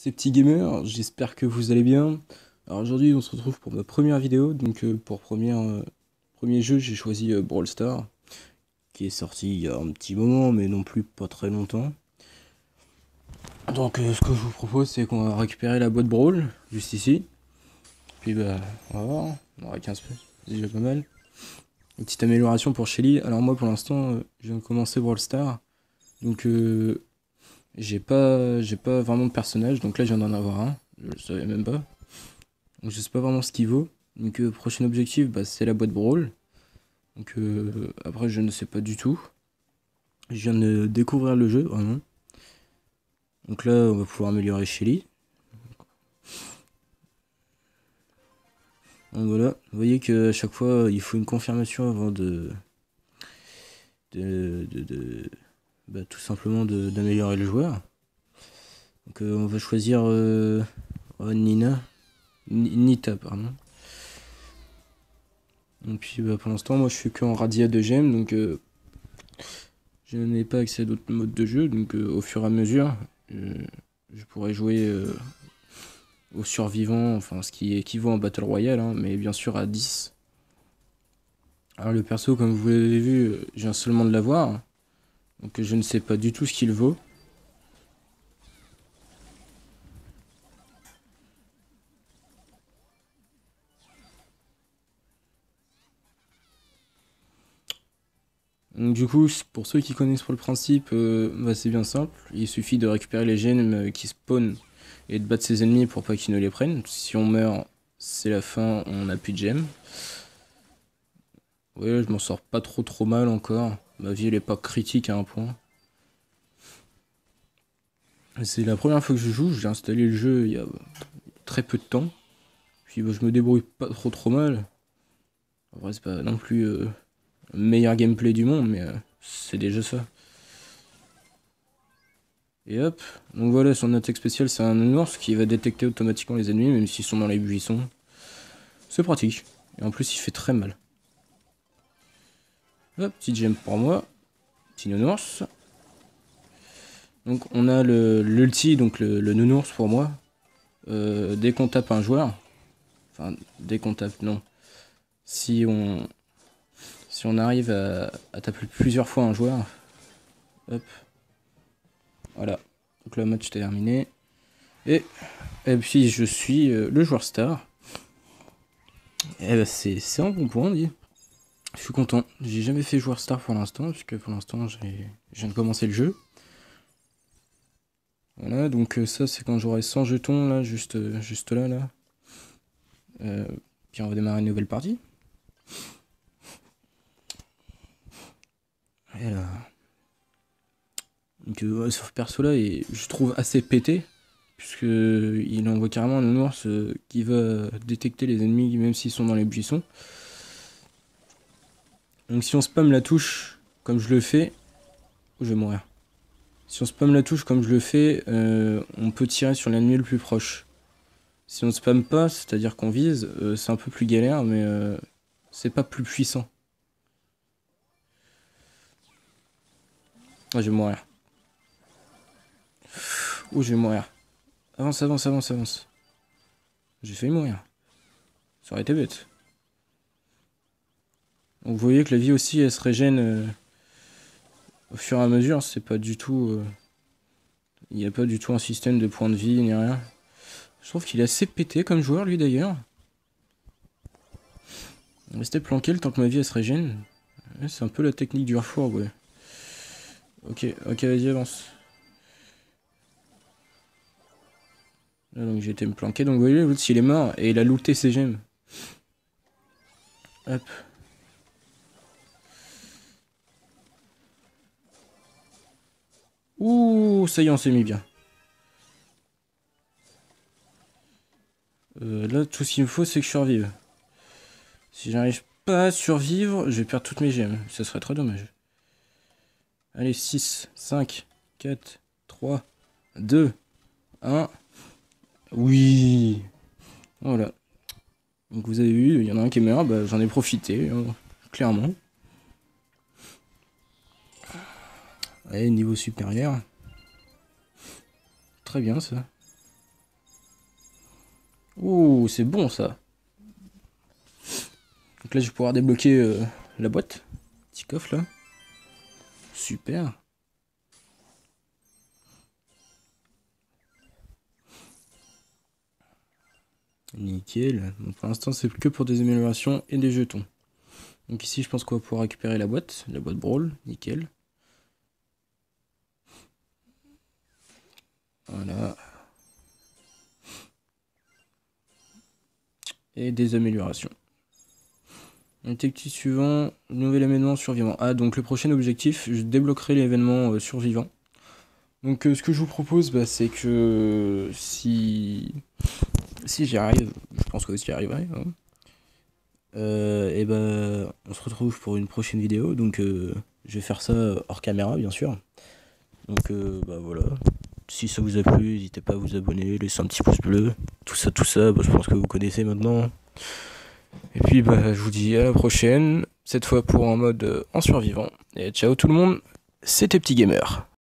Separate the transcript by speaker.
Speaker 1: Ces petits gamers, j'espère que vous allez bien. Alors aujourd'hui, on se retrouve pour ma première vidéo. Donc pour premier jeu, j'ai choisi Brawl Stars, qui est sorti il y a un petit moment, mais non plus pas très longtemps. Donc ce que je vous propose, c'est qu'on va récupérer la boîte Brawl, juste ici. Puis bah, on va voir, on aura 15 peu, c'est déjà pas mal. Une petite amélioration pour Shelly. Alors moi, pour l'instant, je viens de commencer Brawl Stars. Donc j'ai pas vraiment de personnage. Donc là, je viens d'en avoir un. Je le savais même pas. Donc je sais pas vraiment ce qu'il vaut. Donc prochain objectif, bah, c'est la boîte Brawl. Donc après je ne sais pas du tout. Je viens de découvrir le jeu vraiment. Donc là on va pouvoir améliorer Shelly. Donc voilà, vous voyez que à chaque fois il faut une confirmation avant bah, tout simplement d'améliorer le joueur. Donc on va choisir Nita pardon. Et puis bah, pour l'instant moi je suis qu'en Radia de gemmes, donc je n'ai pas accès à d'autres modes de jeu, donc au fur et à mesure, je pourrais jouer aux survivants, enfin ce qui équivaut en Battle Royale, hein, mais bien sûr à 10. Alors le perso, comme vous l'avez vu, je viens seulement de l'avoir, donc je ne sais pas du tout ce qu'il vaut. Donc du coup, pour ceux qui connaissent pas le principe, bah, c'est bien simple. Il suffit de récupérer les gemmes qui spawnent et de battre ses ennemis pour pas qu'ils ne les prennent. Si on meurt, c'est la fin, on n'a plus de gemmes. Ouais, je m'en sors pas trop mal encore. Ma vie elle est pas critique à un point. C'est la première fois que je joue, j'ai installé le jeu il y a très peu de temps. Puis bah, je me débrouille pas trop mal. En vrai, c'est pas non plus le meilleur gameplay du monde, mais c'est déjà ça. Et hop, donc voilà, son attaque spéciale, c'est un ours qui va détecter automatiquement les ennemis, même s'ils sont dans les buissons. C'est pratique. Et en plus, il fait très mal. Hop, petite gemme pour moi. Petit nounours. Donc on a l'ulti, donc le nounours pour moi. Dès qu'on tape un joueur, enfin dès qu'on tape, non. Si on arrive à taper plusieurs fois un joueur, hop, voilà. Donc le match est terminé. Et puis je suis le joueur star. Et bah c'est un bon point, on dit. Je suis content. J'ai jamais fait joueur star pour l'instant, puisque pour l'instant je viens de commencer le jeu. Voilà, donc ça c'est quand j'aurai 100 jetons là, juste là. Puis on va démarrer une nouvelle partie. Et là. Donc ce perso là est, je trouve assez pété. Puisque il envoie carrément un ours qui va détecter les ennemis même s'ils sont dans les buissons. Donc si on spam la touche comme je le fais, oh, je vais mourir. Si on spam la touche comme je le fais, on peut tirer sur l'ennemi le plus proche. Si on spam pas, c'est-à-dire qu'on vise, c'est un peu plus galère, mais c'est pas plus puissant. Oh, je vais mourir. Oh, je vais mourir. Avance. J'ai failli mourir. Ça aurait été bête. Donc vous voyez que la vie aussi, elle se régène au fur et à mesure. C'est pas du tout... il n'y a pas du tout un système de points de vie ni rien. Je trouve qu'il est assez pété comme joueur, lui d'ailleurs. Rester planqué le temps que ma vie elle se régène. Ouais, c'est un peu la technique du refourgue, ouais. Ok, vas-y, avance. Là, donc j'ai été me planquer. Donc vous voyez, l'autre s'il est mort et il a looté ses gemmes. Hop. Ouh, ça y est, on s'est mis bien. Là, tout ce qu'il me faut, c'est que je survive. Si j'arrive pas à survivre, je vais perdre toutes mes gemmes. Ça serait très dommage. Allez, 6, 5, 4, 3, 2, 1. Oui. Voilà. Donc vous avez vu, il y en a un qui est mort, bah, j'en ai profité, clairement. Allez, niveau supérieur. Très bien ça. Ouh, c'est bon ça. Donc là, je vais pouvoir débloquer la boîte. Petit coffre là. Super. Nickel. Donc pour l'instant, c'est que pour des améliorations et des jetons. Donc ici, je pense qu'on va pouvoir récupérer la boîte Brawl. Nickel. Voilà. Et des améliorations. Objectif suivant, nouvel événement survivant. Ah, donc le prochain objectif, je débloquerai l'événement survivant. Donc ce que je vous propose, bah, c'est que si j'y arrive, je pense que j'y arriverai, hein, et ben on se retrouve pour une prochaine vidéo. Donc je vais faire ça hors caméra, bien sûr. Donc bah voilà. Si ça vous a plu, n'hésitez pas à vous abonner, laisser un petit pouce bleu, tout ça, bah, je pense que vous connaissez maintenant. Et puis bah je vous dis à la prochaine, cette fois pour un mode en survivant. Et ciao tout le monde, c'était Petit Gamer.